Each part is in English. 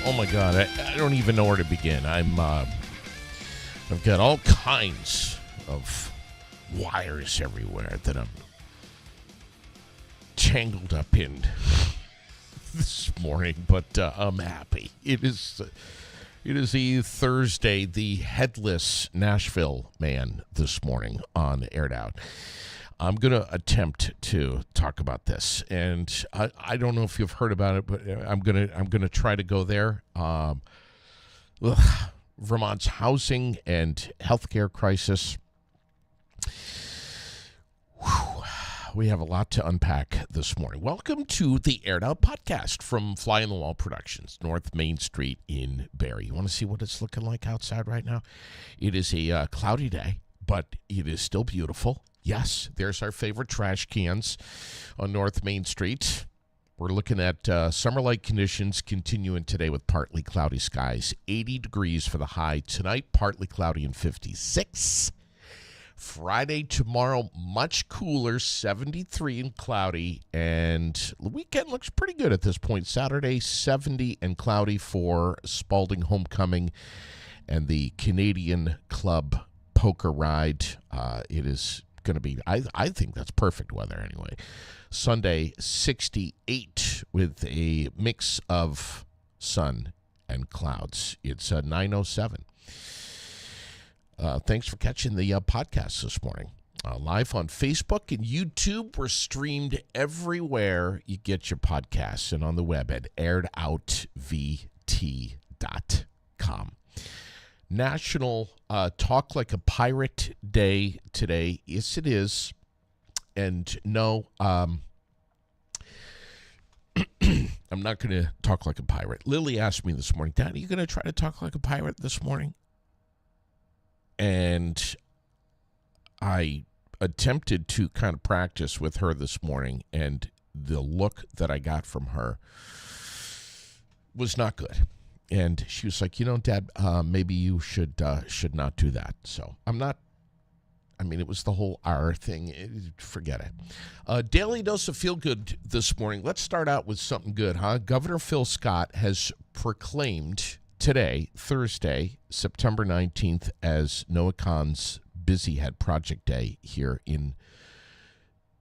Oh my God, I don't even know where to begin. I've got all kinds of wires everywhere that I'm tangled up in this morning, but I'm happy. It is a Thursday, the headless Nashville man this morning on Aired Out. I'm going to attempt to talk about this, and I don't know if you've heard about it, but I'm gonna try to go there. Vermont's housing and healthcare crisis. Whew. We have a lot to unpack this morning. Welcome to the Aired Out podcast from Fly on the Wall Productions, North Main Street in Barrie. You want to see what it's looking like outside right now? It is a cloudy day, but it is still beautiful. Yes, there's our favorite trash cans on North Main Street. We're looking at summer-like conditions continuing today with partly cloudy skies. 80 degrees for the high tonight, partly cloudy and 56. Friday, tomorrow, much cooler, 73 and cloudy. And the weekend looks pretty good at this point. Saturday, 70 and cloudy for Spalding Homecoming and the Canadian Club Poker Ride. It is going to be, I think that's perfect weather anyway. Sunday, 68 with a mix of sun and clouds. It's 9:07. Thanks for catching the podcast this morning. Live on Facebook and YouTube. We're streamed everywhere you get your podcasts and on the web at airedoutVT.com. National Talk Like a Pirate Day today. Yes, it is. And no, I'm not going to talk like a pirate. Lily asked me this morning, Dad, are you going to try to talk like a pirate this morning? And I attempted to kind of practice with her this morning, and the look that I got from her was not good. And she was like, Dad, maybe you should not do that. So I'm not. I mean, it was the whole R thing. Forget it. Daily dose of feel good this morning. Let's start out with something good, huh? Governor Phil Scott has proclaimed today, Thursday, September 19th, as Noah Kahan's Busy Head Project Day here in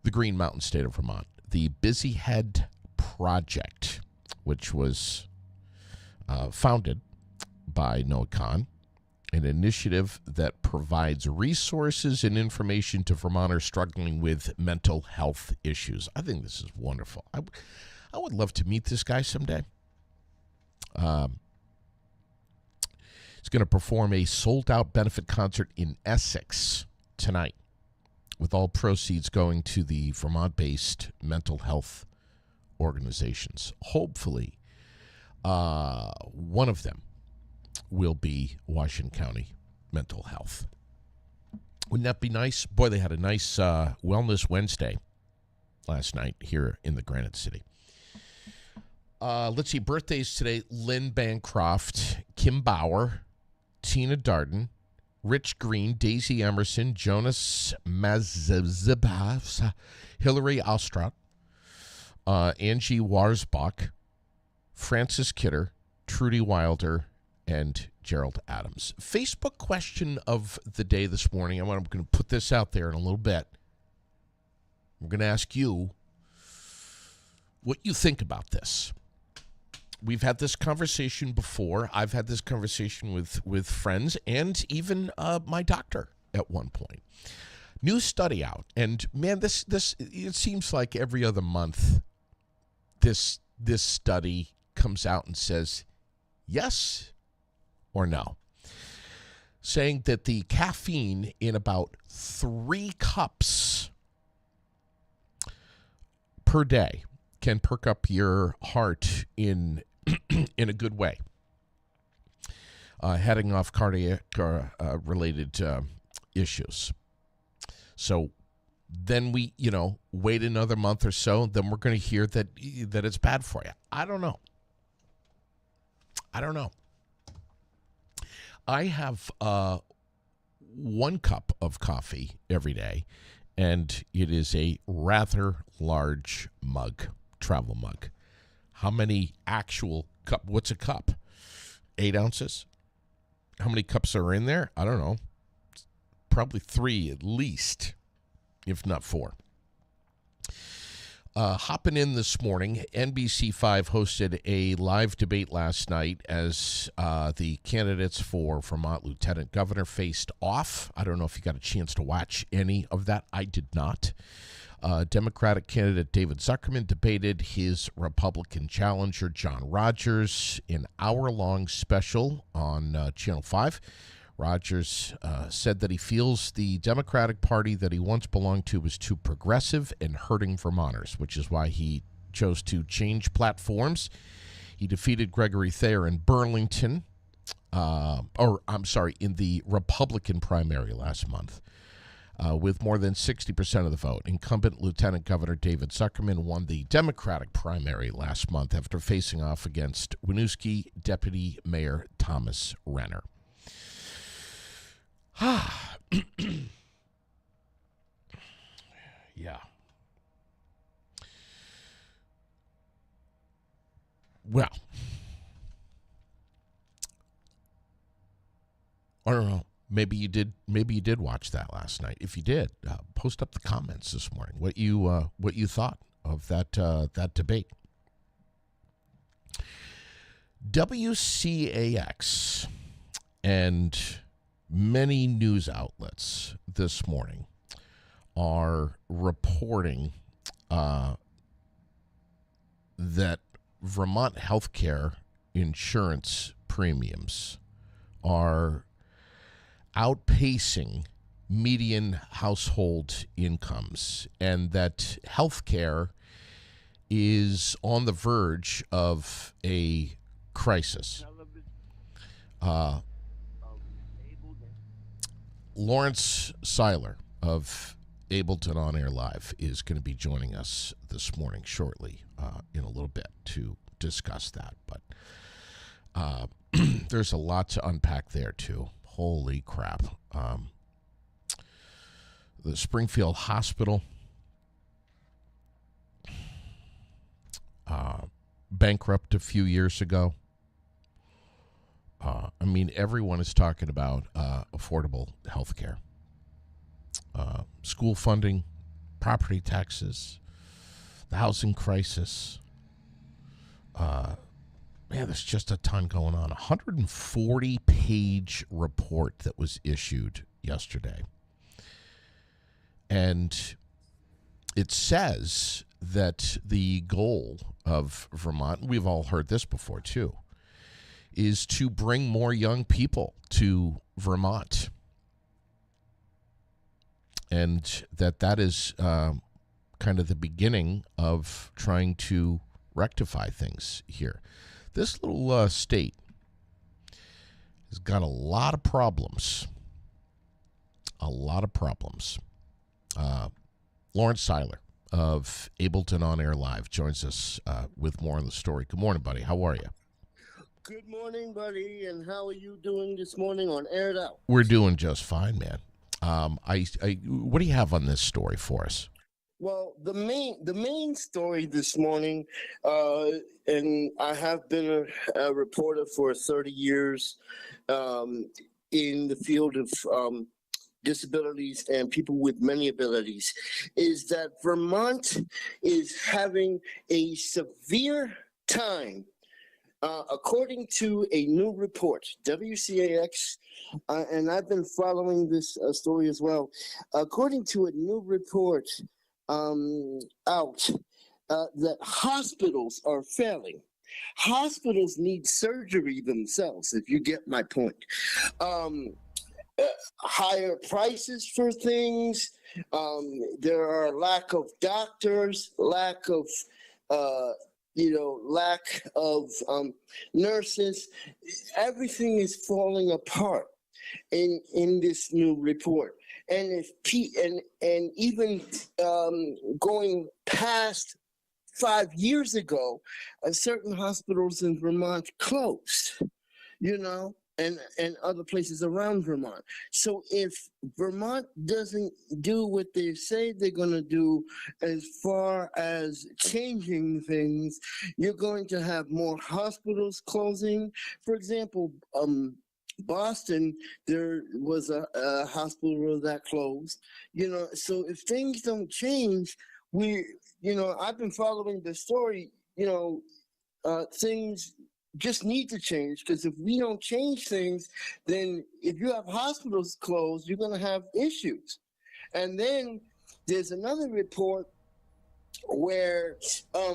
the Green Mountain State of Vermont. The Busy Head Project, which was founded by Noah Kahan, an initiative that provides resources and information to Vermonters struggling with mental health issues. I think this is wonderful. I would love to meet this guy someday. He's going to perform a sold-out benefit concert in Essex tonight, with all proceeds going to the Vermont-based mental health organizations. Hopefully, one of them will be Washington County Mental Health. Wouldn't that be nice? Boy, they had a nice Wellness Wednesday last night here in the Granite City. Let's see, birthdays today: Lynn Bancroft, Kim Bauer, Tina Darden, Rich Green, Daisy Emerson, Jonas Mazabas, Hillary Alstrout, Angie Warsbach, Francis Kidder, Trudy Wilder, and Gerald Adams. Facebook question of the day this morning. I'm going to put this out there in a little bit. I'm going to ask you what you think about this. We've had this conversation before. I've had this conversation with friends and even my doctor at one point. New study out, and man, this it seems like every other month this study comes out and says yes or no, saying that the caffeine in about 3 cups per day can perk up your heart in a good way, heading off cardiac related issues. So then we, wait another month or so, then we're going to hear that it's bad for you. I don't know. I have 1 cup of coffee every day, and it is a rather large mug, travel mug. How many actual cup? What's a cup? 8 ounces. How many cups are in there? I don't know. Probably 3 at least, if not 4. Hopping in this morning, NBC5 hosted a live debate last night as the candidates for Vermont Lieutenant Governor faced off. I don't know if you got a chance to watch any of that. I did not. Democratic candidate David Zuckerman debated his Republican challenger, John Rogers, an hour-long special on Channel 5. Rogers said that he feels the Democratic Party that he once belonged to was too progressive and hurting Vermonters, which is why he chose to change platforms. He defeated Gregory Thayer in Burlington, in the Republican primary last month, with more than 60% of the vote. Incumbent Lieutenant Governor David Zuckerman won the Democratic primary last month after facing off against Winooski Deputy Mayor Thomas Renner. Yeah. Well, I don't know. Maybe you did watch that last night. If you did, post up the comments this morning what you thought of that debate. WCAX and many news outlets this morning are reporting that Vermont healthcare insurance premiums are outpacing median household incomes, and that healthcare is on the verge of a crisis. Lawrence Seiler of Ableton On Air Live is going to be joining us this morning shortly in a little bit to discuss that. But there's a lot to unpack there, too. Holy crap. The Springfield Hospital bankrupt a few years ago. Everyone is talking about affordable health care. School funding, property taxes, the housing crisis. There's just a ton going on. A 140-page report that was issued yesterday. And it says that the goal of Vermont, we've all heard this before too, is to bring more young people to Vermont. And that is kind of the beginning of trying to rectify things here. This little state has got a lot of problems. Lawrence Seiler of Ableton On Air Live joins us with more on the story. Good morning, buddy. How are you? Good morning, buddy. And how are you doing this morning on Aired Out? We're doing just fine, man. What do you have on this story for us? Well, the main story this morning, and I have been a reporter for 30 years in the field of disabilities and people with many abilities, is that Vermont is having a severe time. According to a new report, WCAX, and I've been following this story as well. According to a new report that hospitals are failing. Hospitals need surgery themselves, if you get my point. Higher prices for things. There are lack of doctors, lack of nurses. Everything is falling apart in this new report. And even going past 5 years ago, certain hospitals in Vermont closed. and other places around Vermont. So if Vermont doesn't do what they say they're going to do as far as changing things, you're going to have more hospitals closing. For example, Boston, there was a hospital that closed. So if things don't change, I've been following the story. Things just need to change, because if we don't change things, then if you have hospitals closed, you're going to have issues. And then there's another report where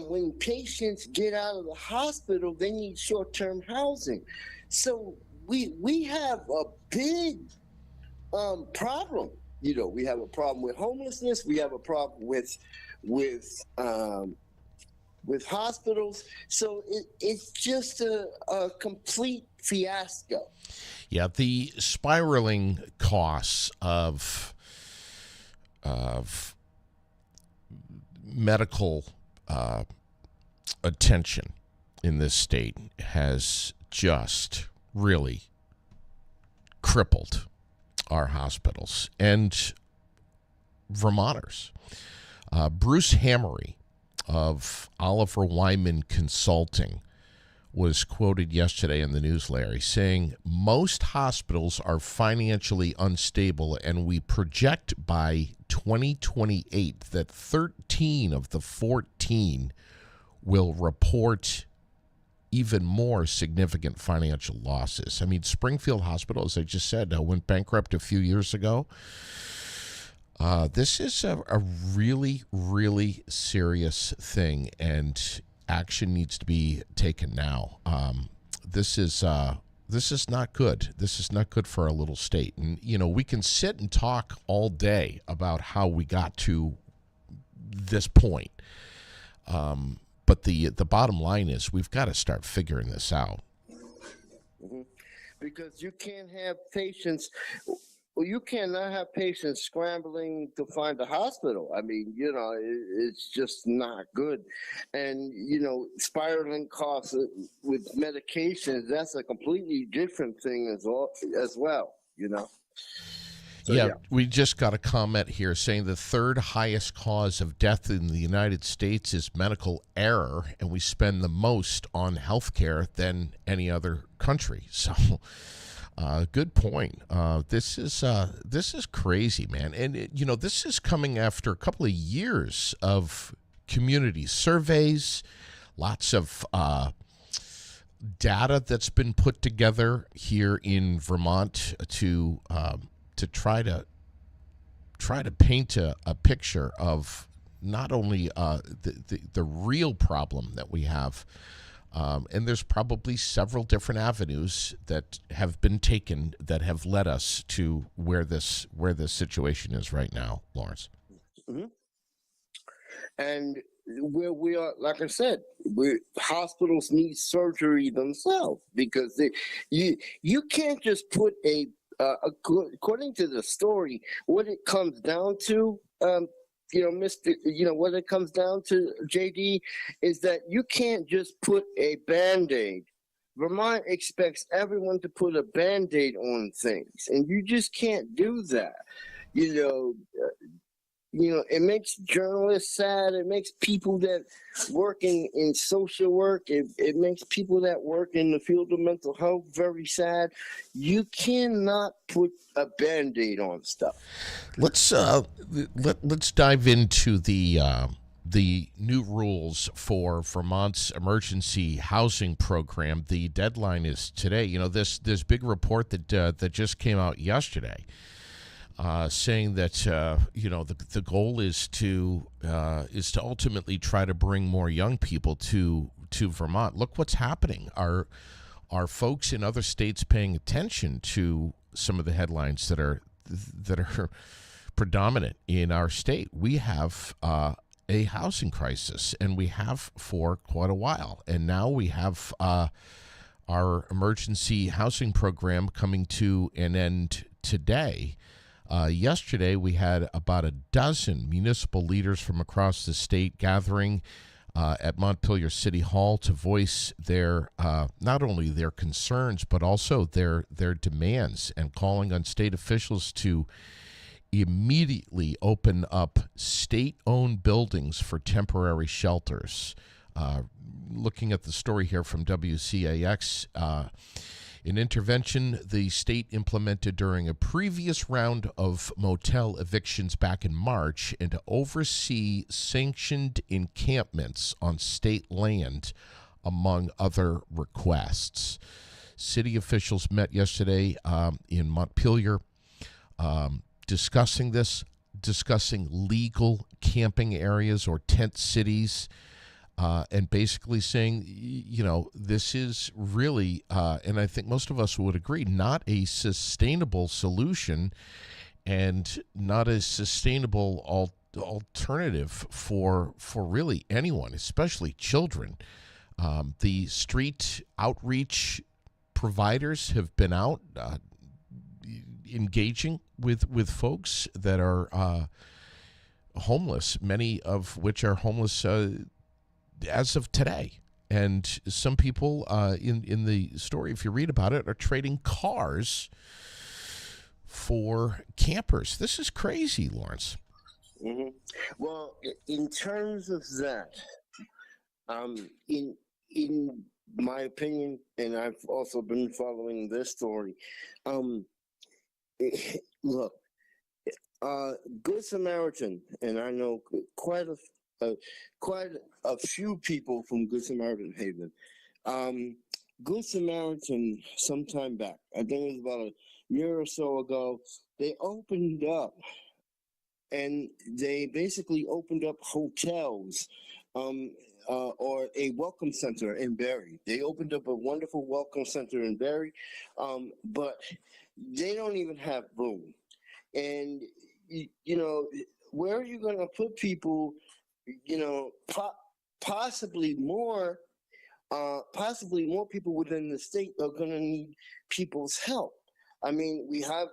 when patients get out of the hospital, they need short-term housing. So we have a big problem. We have a problem with homelessness. We have a problem with hospitals. So it's just a complete fiasco. Yeah, the spiraling costs of medical attention in this state has just really crippled our hospitals and Vermonters. Bruce Hammery of Oliver Wyman Consulting was quoted yesterday in the news, Larry, saying most hospitals are financially unstable, and we project by 2028 that 13 of the 14 will report even more significant financial losses. I mean, Springfield Hospital, as I just said, went bankrupt a few years ago. This is a really, really serious thing, and action needs to be taken now. This is not good. This is not good for our little state. And, we can sit and talk all day about how we got to this point. But the bottom line is we've got to start figuring this out. Mm-hmm. Because you can't have patients... Well, you cannot have patients scrambling to find a hospital. I mean, it's just not good. And, spiraling costs with medications, that's a completely different thing as well. So, yeah, we just got a comment here saying the third highest cause of death in the United States is medical error, and we spend the most on healthcare than any other country. So... good point. This is crazy, man. And, this is coming after a couple of years of community surveys, lots of data that's been put together here in Vermont to try to paint a picture of not only the real problem that we have, and there's probably several different avenues that have been taken that have led us to where this situation is right now, Lawrence. Mm-hmm. And where we are, like I said, hospitals need surgery themselves, because you can't just put according to the story, what it comes down to. What it comes down to, JD, is that you can't just put a Band-Aid. Vermont expects everyone to put a Band-Aid on things, and you just can't do that. It makes journalists sad. It makes people that work in social work. It makes people that work in the field of mental health very sad. You cannot put a Band-Aid on stuff. Let's dive into the new rules for Vermont's emergency housing program. The deadline is today. This big report that just came out yesterday. Saying that the goal is to ultimately try to bring more young people to Vermont. Look what's happening. Are folks in other states paying attention to some of the headlines that are predominant in our state? We have a housing crisis, and we have for quite a while. And now we have our emergency housing program coming to an end today. Yesterday, we had about a dozen municipal leaders from across the state gathering at Montpelier City Hall to voice their not only their concerns but also their demands, and calling on state officials to immediately open up state-owned buildings for temporary shelters. Looking at the story here from WCAX, an intervention the state implemented during a previous round of motel evictions back in March, and to oversee sanctioned encampments on state land, among other requests. City officials met yesterday in Montpelier, discussing legal camping areas or tent cities, and basically saying, this is really, and I think most of us would agree, not a sustainable solution and not a sustainable alternative for really anyone, especially children. The street outreach providers have been out engaging with folks that are homeless, many of which are homeless as of today. And some people in the story, if you read about it, are trading cars for campers. This is crazy, Lawrence. Mm-hmm. Well, in terms of that, in my opinion, and I've also been following this story, look, Good Samaritan, and I know quite a few people from Good Samaritan Haven. Good Samaritan, sometime back, I think it was about a year or so ago, they opened up, and they basically opened up hotels, or a welcome center in Barrie. They opened up a wonderful welcome center in Barrie, but they don't even have room. And where are you going to put people? Possibly more people within the state are going to need people's help. I mean, we have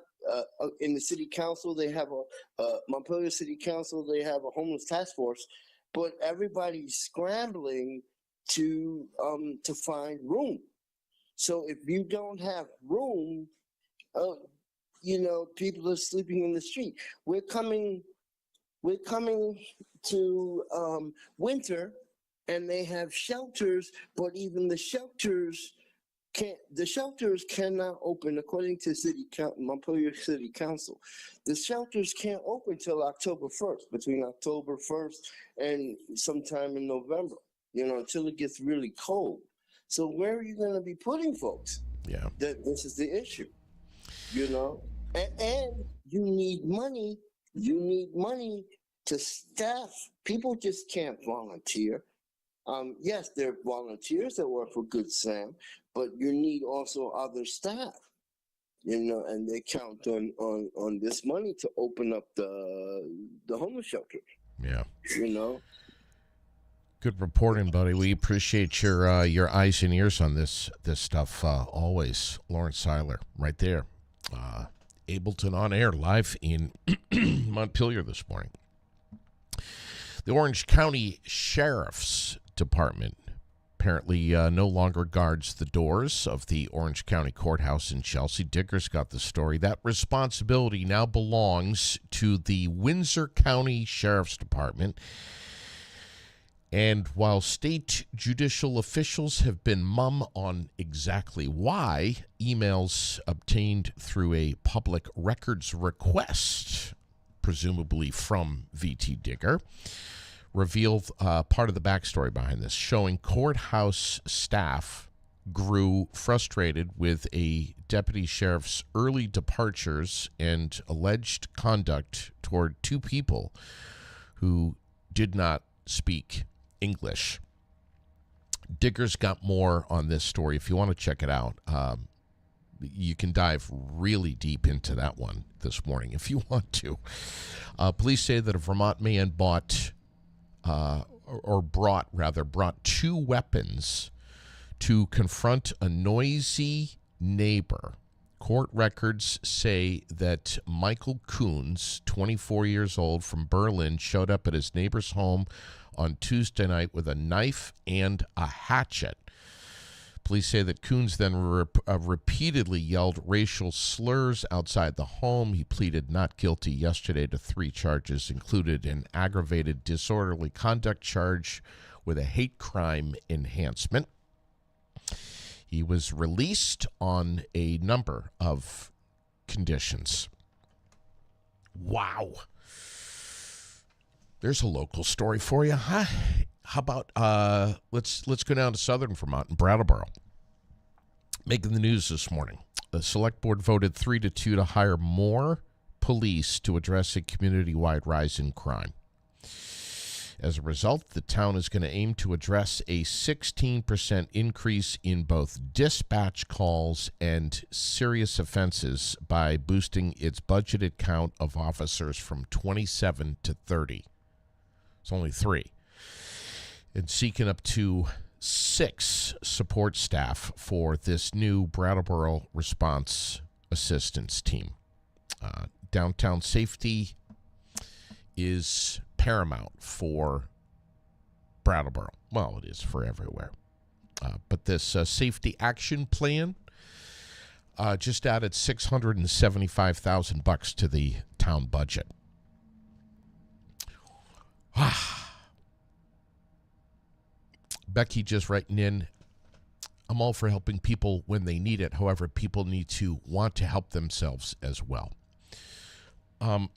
in the city council, they have a Montpelier City Council, they have a homeless task force, but everybody's scrambling to find room. So if you don't have room, people are sleeping in the street. We're coming to winter, and they have shelters, but even the shelters cannot open, according to Montpelier City Council. The shelters can't open till October 1st, between October 1st and sometime in November, until it gets really cold. So where are you going to be putting folks? Yeah. This is the issue, and you need money. You need money to staff. People just can't volunteer. Yes, there are volunteers that work for Good Sam, but you need also other staff, and they count on this money to open up the homeless shelter. Yeah. Good reporting, buddy. We appreciate your eyes and ears on this stuff always. Lawrence Seiler, right there. Ableton on air, live in Montpelier this morning. The Orange County Sheriff's Department apparently no longer guards the doors of the Orange County Courthouse in Chelsea. Dicker's got the story. That responsibility now belongs to the Windsor County Sheriff's Department. And while state judicial officials have been mum on exactly why, emails obtained through a public records request, presumably from VT Digger, revealed part of the backstory behind this, showing courthouse staff grew frustrated with a deputy sheriff's early departures and alleged conduct toward two people who did not speak English. Digger's got more on this story. If you want to check it out, you can dive really deep into that one this morning if you want to. Police say that a Vermont man brought two weapons to confront a noisy neighbor Court records say that Michael Coons, 24 years old, from Berlin, showed up at his neighbor's home on Tuesday night with a knife and a hatchet. Police say that Coons then repeatedly yelled racial slurs outside the home. He pleaded not guilty yesterday to 3 charges, included an aggravated disorderly conduct charge with a hate crime enhancement. He was released on a number of conditions. Wow. There's a local story for you, huh? How about let's go down to southern Vermont and Brattleboro. Making the news this morning. The select board voted 3-2 to hire more police to address a community-wide rise in crime. As a result, the town is going to aim to address a 16% increase in both dispatch calls and serious offenses by boosting its budgeted count of officers from 27 to 30. It's only 3. And seeking up to 6 support staff for this new Brattleboro Response Assistance Team. Downtown safety is paramount for Brattleboro. Well, it is for everywhere. But this safety action plan just added $675,000 to the town budget. Becky just writing in, I'm all for helping people when they need it. However, people need to want to help themselves as well. I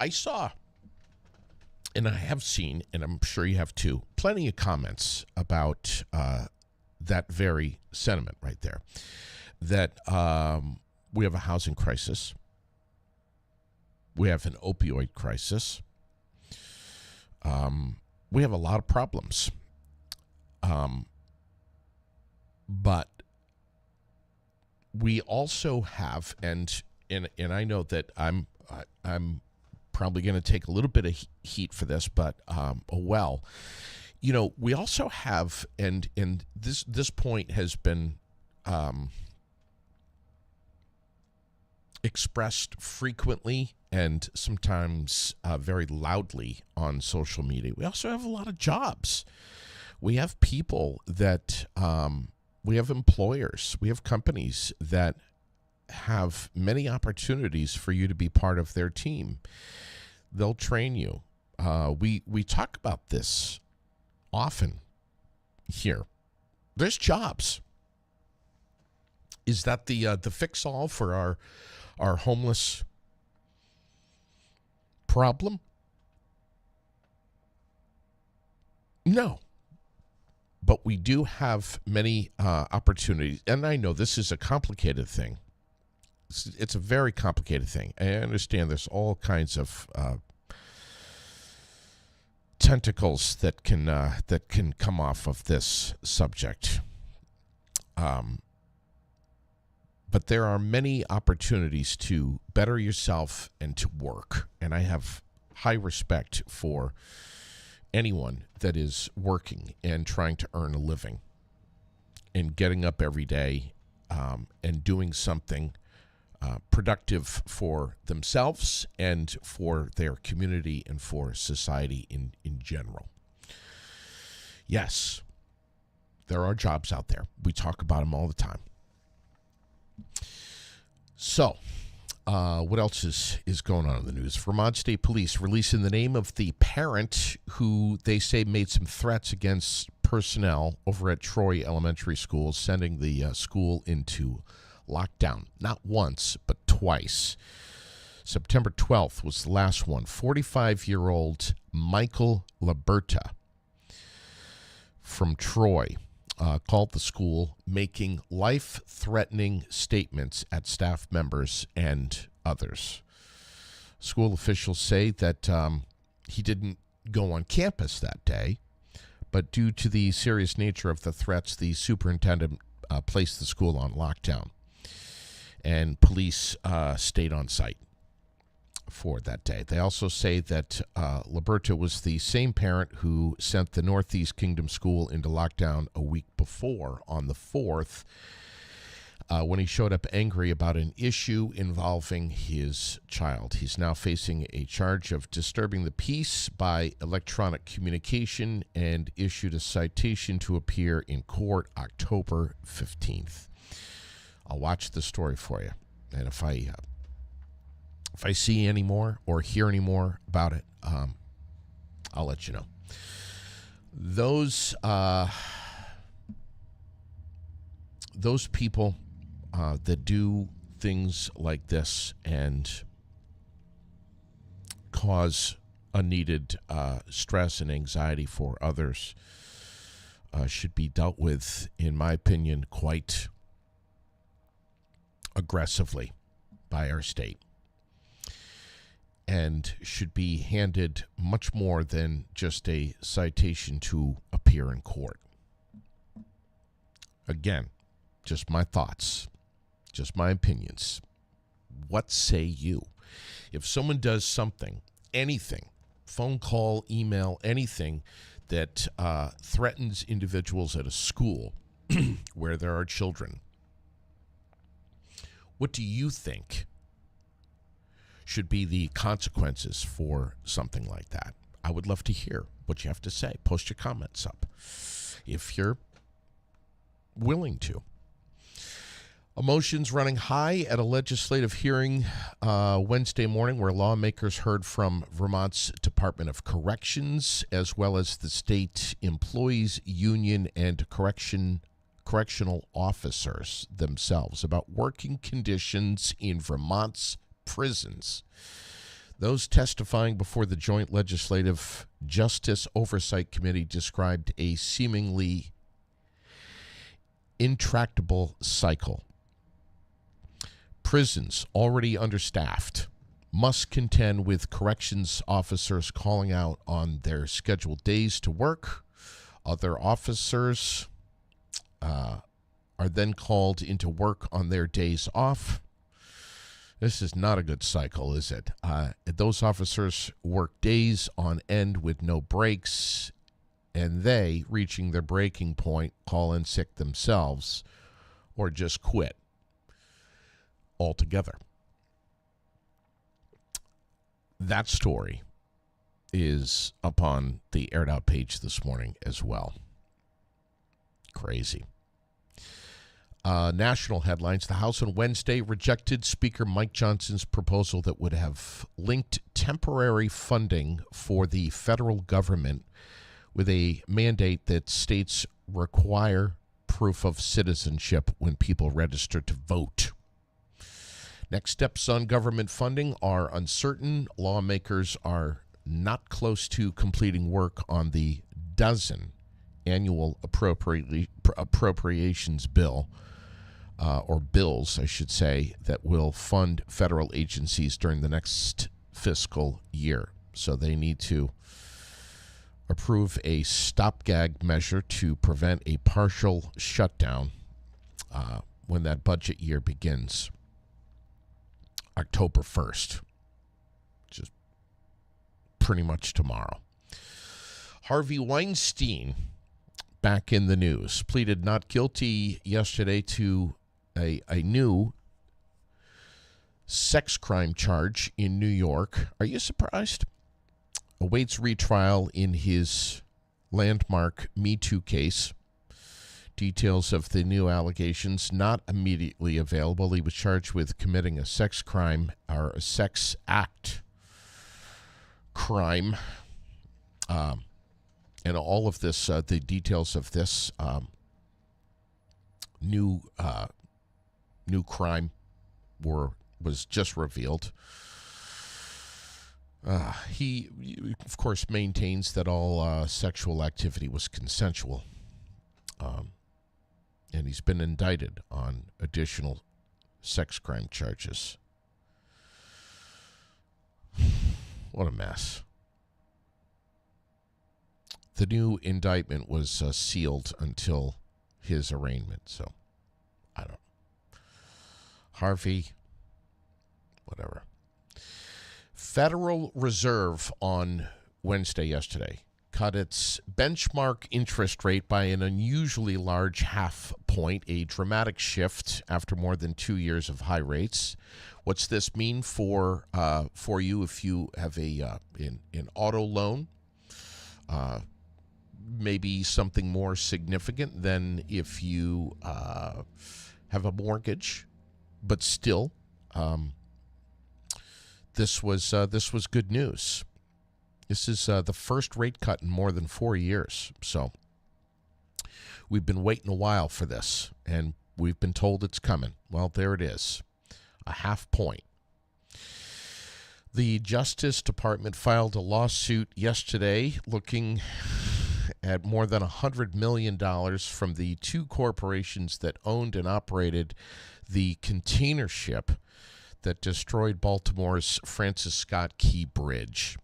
saw, and I have seen, and I'm sure you have too, plenty of comments about that very sentiment right there. That we have a housing crisis. We have an opioid crisis. We have a lot of problems. But we also have, and I know that I'm probably going to take a little bit of heat for this, but we also have, and this point has been expressed frequently and sometimes very loudly on social media. We also have a lot of jobs. We have people that, we have employers, we have companies that have many opportunities for you to be part of their team. They'll train you. We talk about this often here. There's jobs. Is that the fix-all for our homeless problem? No. But we do have many opportunities, and I know this is a complicated thing. It's a very complicated thing. I understand there's all kinds of tentacles that can come off of this subject. But there are many opportunities to better yourself and to work, and I have high respect for anyone that is working and trying to earn a living and getting up every day and doing something productive for themselves and for their community and for society in general. Yes, there are jobs out there. We talk about them all the time. So, what else is going on in the news? Vermont State Police releasing the name of the parent who they say made some threats against personnel over at Troy Elementary School, sending the school into lockdown. Not once, but twice. September 12th was the last one. 45-year-old Michael Liberta from Troy called the school, making life-threatening statements at staff members and others. School officials say that he didn't go on campus that day, but due to the serious nature of the threats, the superintendent placed the school on lockdown, and police stayed on site for that day. They also say that Liberta was the same parent who sent the Northeast Kingdom School into lockdown a week before, on the 4th, when he showed up angry about an issue involving his child. He's now facing a charge of disturbing the peace by electronic communication and issued a citation to appear in court October 15th. I'll watch the story for you, and if I see any more or hear any more about it, I'll let you know. Those people that do things like this and cause unneeded stress and anxiety for others should be dealt with, in my opinion, quite aggressively by our state, and should be handed much more than just a citation to appear in court. Again, just my thoughts, just my opinions. What say you? If someone does something, anything, phone call, email, anything that threatens individuals at a school where there are children, what do you think should be the consequences for something like that? I would love to hear what you have to say. Post your comments up if you're willing to. Emotions running high at a legislative hearing Wednesday morning where lawmakers heard from Vermont's Department of Corrections as well as the state employees union and correctional officers themselves about working conditions in Vermont's prisons. Those testifying before the Joint Legislative Justice Oversight Committee described a seemingly intractable cycle. Prisons, already understaffed, must contend with corrections officers calling out on their scheduled days to work. Other officers are then called into work on their days off. This is not a good cycle, is it? Those officers work days on end with no breaks, and they, reaching their breaking point, call in sick themselves or just quit altogether. That story is up on the Aired Out page this morning as well. Crazy. National headlines. The House on Wednesday rejected Speaker Mike Johnson's proposal that would have linked temporary funding for the federal government with a mandate that states require proof of citizenship when people register to vote. Next steps on government funding are uncertain. Lawmakers are not close to completing work on the dozen annual appropriations bill, or bills, I should say, that will fund federal agencies during the next fiscal year. So they need to approve a stopgap measure to prevent a partial shutdown when that budget year begins October 1st, which is pretty much tomorrow. Harvey Weinstein, back in the news, pleaded not guilty yesterday to a new sex crime charge in New York. Are you surprised? Awaits retrial in his landmark Me Too case. Details of the new allegations not immediately available. He was charged with committing a sex crime or a sex act crime. And all of this, the details of this new crime was just revealed. He, of course, maintains that all sexual activity was consensual. And he's been indicted on additional sex crime charges. What a mess. The new indictment was sealed until his arraignment, so I don't know. Harvey, whatever. Federal Reserve on Wednesday yesterday cut its benchmark interest rate by an unusually large 0.5 point, a dramatic shift after more than 2 years of high rates. What's this mean for you if you have an auto loan? Maybe something more significant than if you have a mortgage, but still, this was good news. This is the first rate cut in more than 4 years. So we've been waiting a while for this, and we've been told it's coming. Well, there it is, a half point. The Justice Department filed a lawsuit yesterday looking at more than $100 million from the two corporations that owned and operated the container ship that destroyed Baltimore's Francis Scott Key Bridge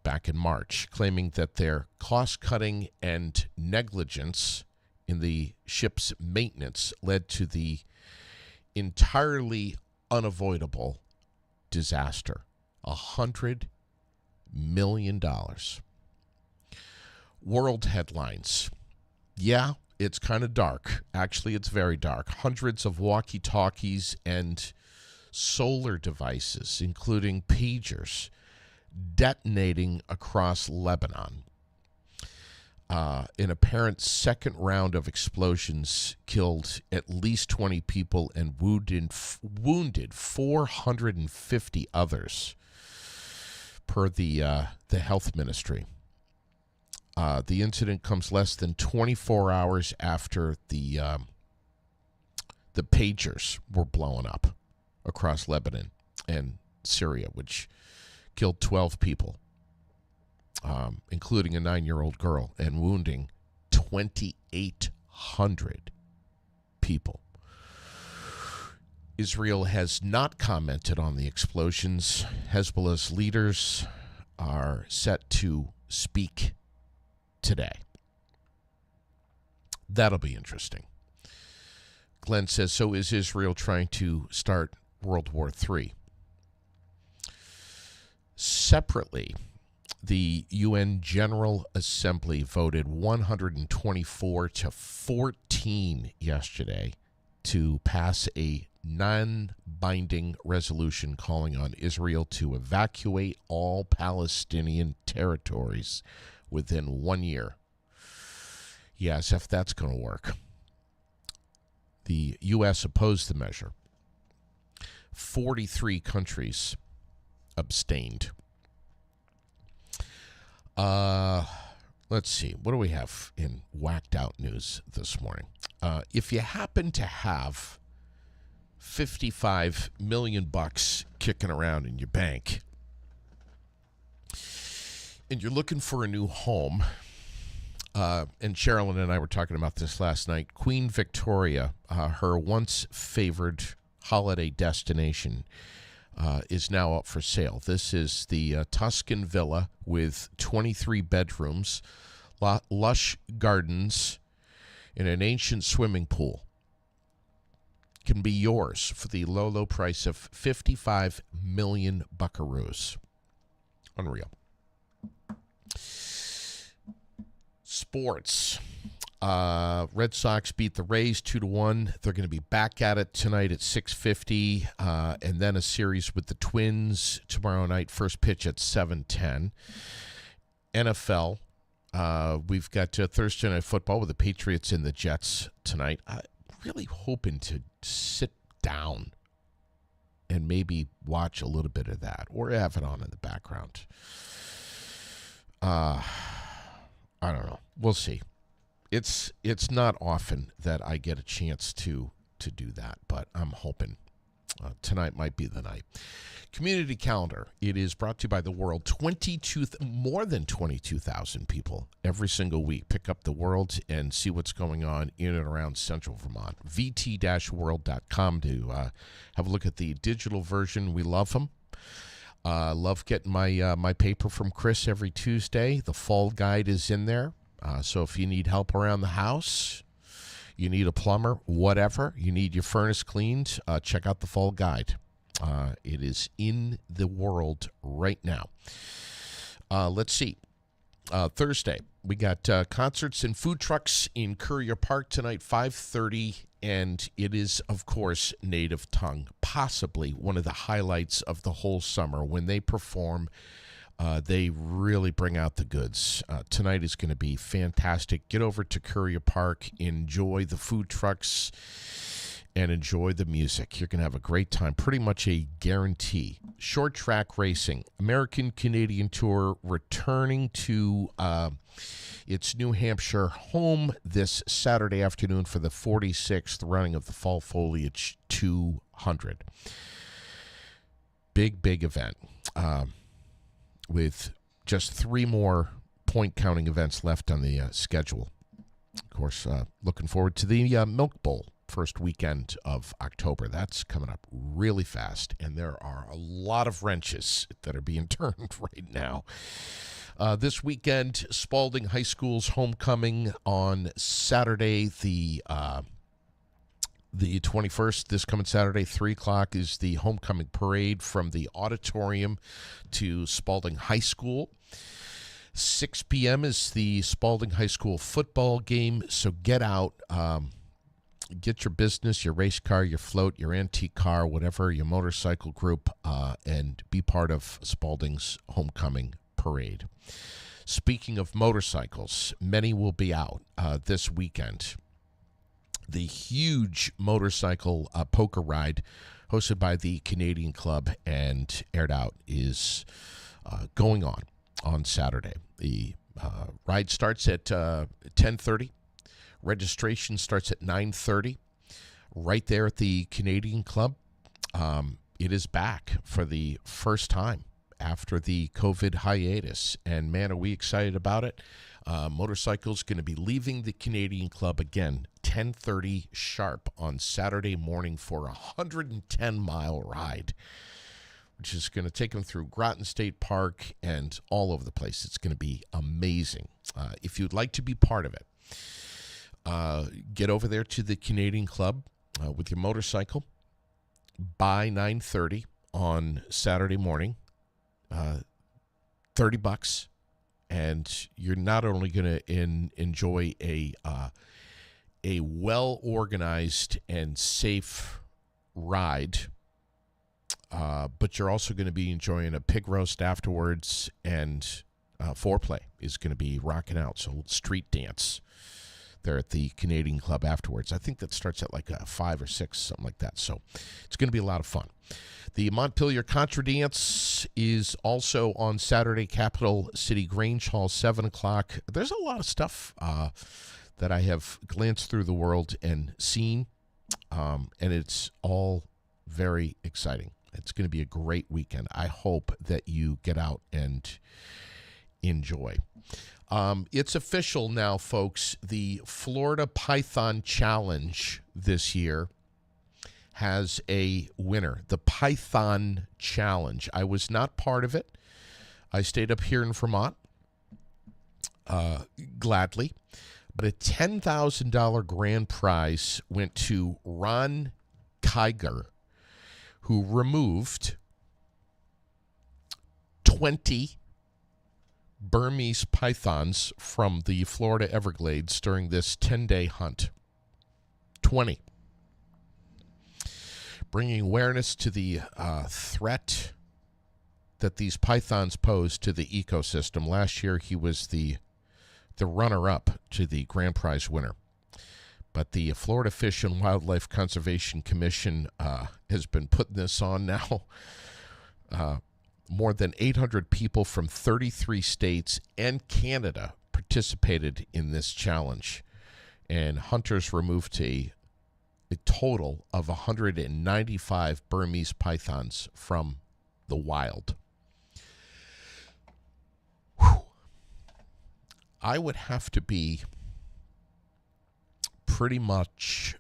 back in March, claiming that their cost-cutting and negligence in the ship's maintenance led to the entirely unavoidable disaster. $100 million. World headlines. Yeah, it's kind of dark. Actually, it's very dark. Hundreds of walkie-talkies and solar devices, including pagers, detonating across Lebanon. An apparent second round of explosions killed at least 20 people and wounded 450 others, per the health ministry. The incident comes less than 24 hours after the pagers were blown up across Lebanon and Syria, which killed 12 people, including a 9-year-old girl, and wounding 2,800 people. Israel has not commented on the explosions. Hezbollah's leaders are set to speak today. That'll be interesting. Glenn says, so is Israel trying to start World War III? Separately, the UN General Assembly voted 124 to 14 yesterday to pass a non-binding resolution calling on Israel to evacuate all Palestinian territories within 1 year. Yes, if that's going to work. The U.S. opposed the measure. 43 countries abstained. Let's see. What do we have in whacked out news this morning? If you happen to have $55 million kicking around in your bank and you're looking for a new home, and Sherilyn and I were talking about this last night, Queen Victoria, her once favored holiday destination, is now up for sale. This is the Tuscan villa with 23 bedrooms, lush gardens, and an ancient swimming pool. Can be yours for the low, low price of 55 million buckaroos. Unreal. Sports. Red Sox beat the Rays 2-1. They're going to be back at it tonight at 6:50, and then a series with the Twins tomorrow night. First pitch at 7:10. NFL. We've got Thursday Night Football with the Patriots and the Jets tonight. Really hoping to sit down and maybe watch a little bit of that or have it on in the background. I don't know. We'll see. It's not often that I get a chance to do that, but I'm hoping tonight might be the night. Community calendar. It is brought to you by The World. More than 22,000 people every single week pick up The World and see what's going on in and around central Vermont. VT-world.com to have a look at the digital version. We love them. Love getting my paper from Chris every Tuesday. The fall guide is in there. So if you need help around the house, you need a plumber, whatever, you need your furnace cleaned, check out the fall guide. It is in The World right now. Let's see. Thursday, we got concerts and food trucks in Courier Park tonight, 5:30, and it is, of course, Native Tongue, possibly one of the highlights of the whole summer. When they perform, they really bring out the goods. Tonight is going to be fantastic. Get over to Courier Park, enjoy the food trucks, and enjoy the music. You're going to have a great time. Pretty much a guarantee. Short track racing, American Canadian Tour, returning to its New Hampshire home this Saturday afternoon for the 46th running of the Fall Foliage 200. Big event. With just 3 more point-counting events left on the schedule. Of course, looking forward to the Milk Bowl first weekend of October. That's coming up really fast, and there are a lot of wrenches that are being turned right now. This weekend, Spalding High School's homecoming on Saturday, the 21st, this coming Saturday, 3 o'clock, is the homecoming parade from the auditorium to Spalding High School. 6 p.m. is the Spalding High School football game, so get out. Get your business, your race car, your float, your antique car, whatever, your motorcycle group, and be part of Spalding's homecoming parade. Speaking of motorcycles, many will be out this weekend. The huge motorcycle poker ride hosted by the Canadian Club and aired out is going on Saturday. The ride starts at 10:30. Registration starts at 9:30 right there at the Canadian Club. It is back for the first time after the COVID hiatus, and man, are we excited about it. Motorcycles going to be leaving the Canadian Club again 10:30 sharp on Saturday morning for a 110-mile ride, which is going to take them through Groton State Park and all over the place. It's going to be amazing. If you'd like to be part of it, get over there to the Canadian Club with your motorcycle by 9:30 on Saturday morning. $30, and you're not only going to enjoy a well-organized and safe ride, but you're also going to be enjoying a pig roast afterwards, and foreplay is going to be rocking out. So street dance there at the Canadian Club afterwards. I think that starts at like 5 or 6, something like that. So it's going to be a lot of fun. The Montpelier Contra Dance is also on Saturday, Capital City Grange Hall, 7 o'clock. There's a lot of stuff that I have glanced through the world and seen, and it's all very exciting. It's going to be a great weekend. I hope that you get out and enjoy. It's official now, folks. The Florida Python Challenge this year has a winner. The Python Challenge. I was not part of it. I stayed up here in Vermont, gladly. But a $10,000 grand prize went to Ron Kiger, who removed 20 Burmese pythons from the Florida Everglades during this 10-day hunt. 20. Bringing awareness to the threat that these pythons pose to the ecosystem. Last year, he was the runner-up to the grand prize winner. But the Florida Fish and Wildlife Conservation Commission has been putting this on now. More than 800 people from 33 states and Canada participated in this challenge. And hunters removed a total of 195 Burmese pythons from the wild. Whew. I would have to be pretty much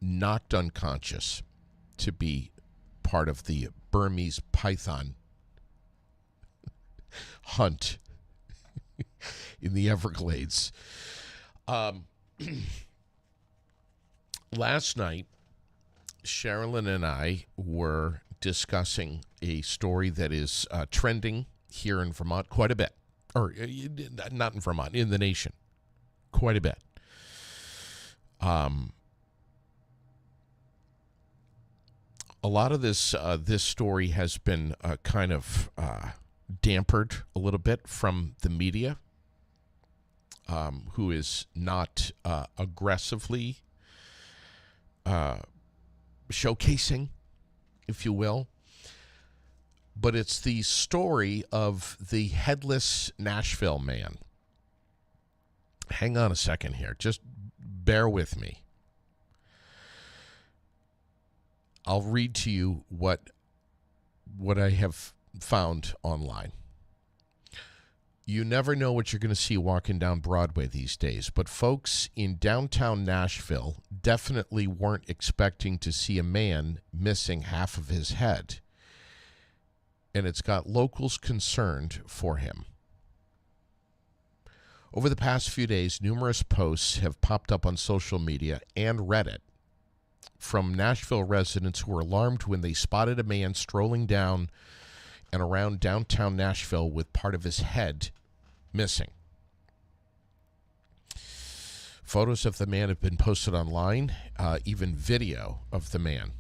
knocked unconscious to be part of the Burmese python hunt in the Everglades. Last night, Sherilyn and I were discussing a story that is trending here in Vermont quite a bit. Or not in Vermont, in the nation. Quite a bit. A lot of this story has been kind of dampered a little bit from the media, who is not aggressively showcasing, if you will. But it's the story of the headless Nashville man. Hang on a second here. Just bear with me. I'll read to you what I have found online. You never know what you're going to see walking down Broadway these days, but folks in downtown Nashville definitely weren't expecting to see a man missing half of his head. And it's got locals concerned for him. Over the past few days, numerous posts have popped up on social media and Reddit from Nashville residents who were alarmed when they spotted a man strolling down and around downtown Nashville with part of his head missing. Photos of the man have been posted online, even video of the man.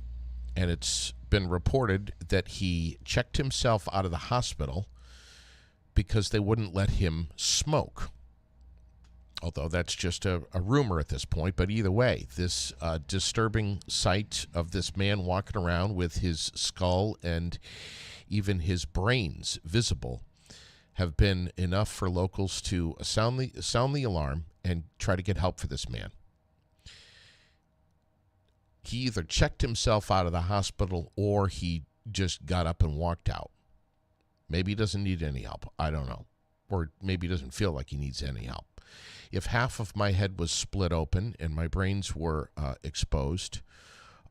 And it's been reported that he checked himself out of the hospital because they wouldn't let him smoke. Although that's just a rumor at this point. But either way, this disturbing sight of this man walking around with his skull and even his brains visible have been enough for locals to sound the alarm and try to get help for this man. He either checked himself out of the hospital or he just got up and walked out. Maybe he doesn't need any help. I don't know. Or maybe he doesn't feel like he needs any help. If half of my head was split open and my brains were exposed,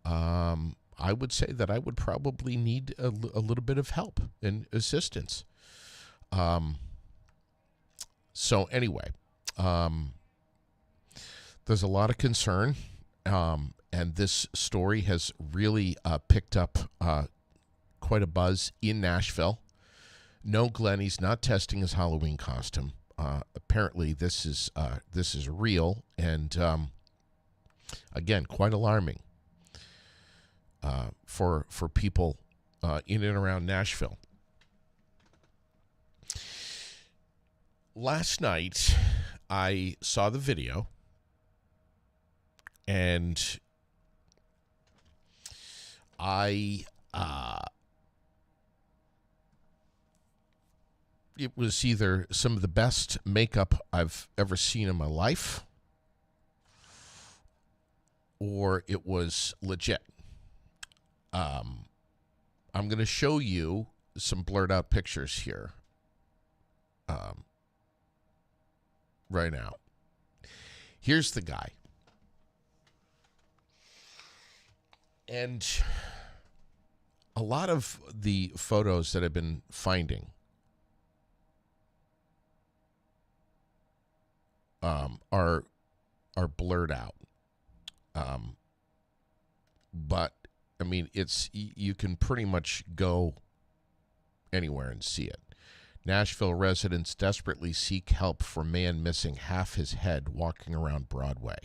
I would say that I would probably need a little bit of help and assistance. So anyway, there's a lot of concern, and this story has really picked up quite a buzz in Nashville. No, Glenn, he's not testing his Halloween costume. Apparently, this is real, and again, quite alarming for people in and around Nashville. Last night, I saw the video, and it was either some of the best makeup I've ever seen in my life, or it was legit. I'm going to show you some blurred out pictures here right now. Here's the guy. And a lot of the photos that I've been finding are blurred out. But I mean, you can pretty much go anywhere and see it. Nashville residents desperately seek help for man missing half his head walking around Broadway.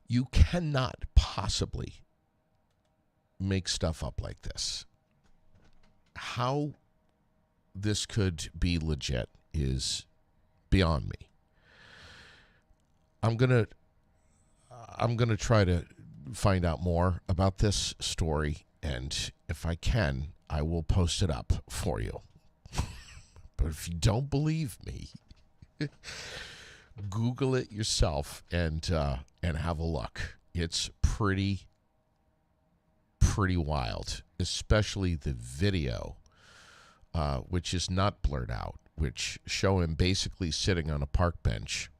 You cannot possibly make stuff up like this. How this could be legit is beyond me. I'm gonna try to find out more about this story, and if I can, I will post it up for you. But if you don't believe me, Google it yourself and have a look. It's pretty wild, especially the video, which is not blurred out, which show him basically sitting on a park bench,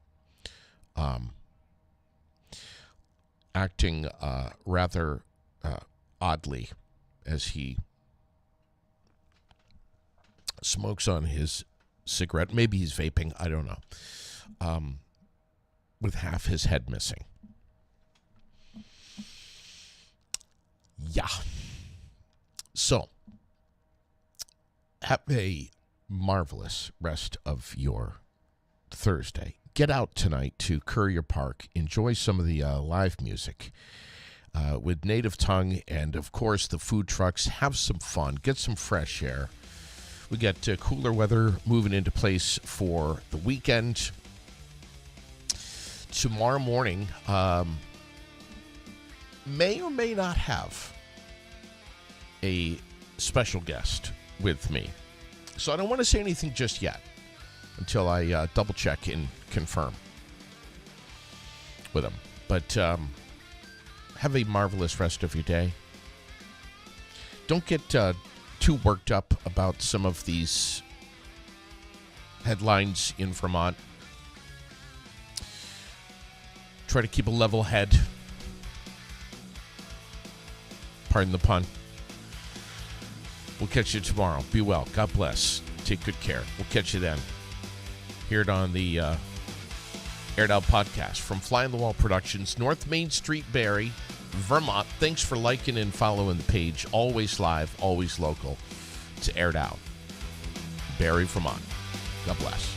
acting rather oddly as he smokes on his cigarette. Maybe he's vaping, I don't know, with half his head missing. Yeah. So, have a marvelous rest of your Thursday. Get out tonight to Courier Park. Enjoy some of the live music with Native Tongue and, of course, the food trucks. Have some fun. Get some fresh air. We got cooler weather moving into place for the weekend. Tomorrow morning may or may not have a special guest with me. So I don't want to say anything just yet until I double check and confirm with him. But have a marvelous rest of your day. Don't get too worked up about some of these headlines in Vermont. Try to keep a level head. Pardon the pun. We'll catch you tomorrow. Be well. God bless. Take good care. We'll catch you then. Hear it on the Aired Out podcast from Fly on the Wall Productions, North Main Street, Barrie, Vermont. Thanks for liking and following the page. Always live, always local. It's Aired Out. Barrie, Vermont. God bless.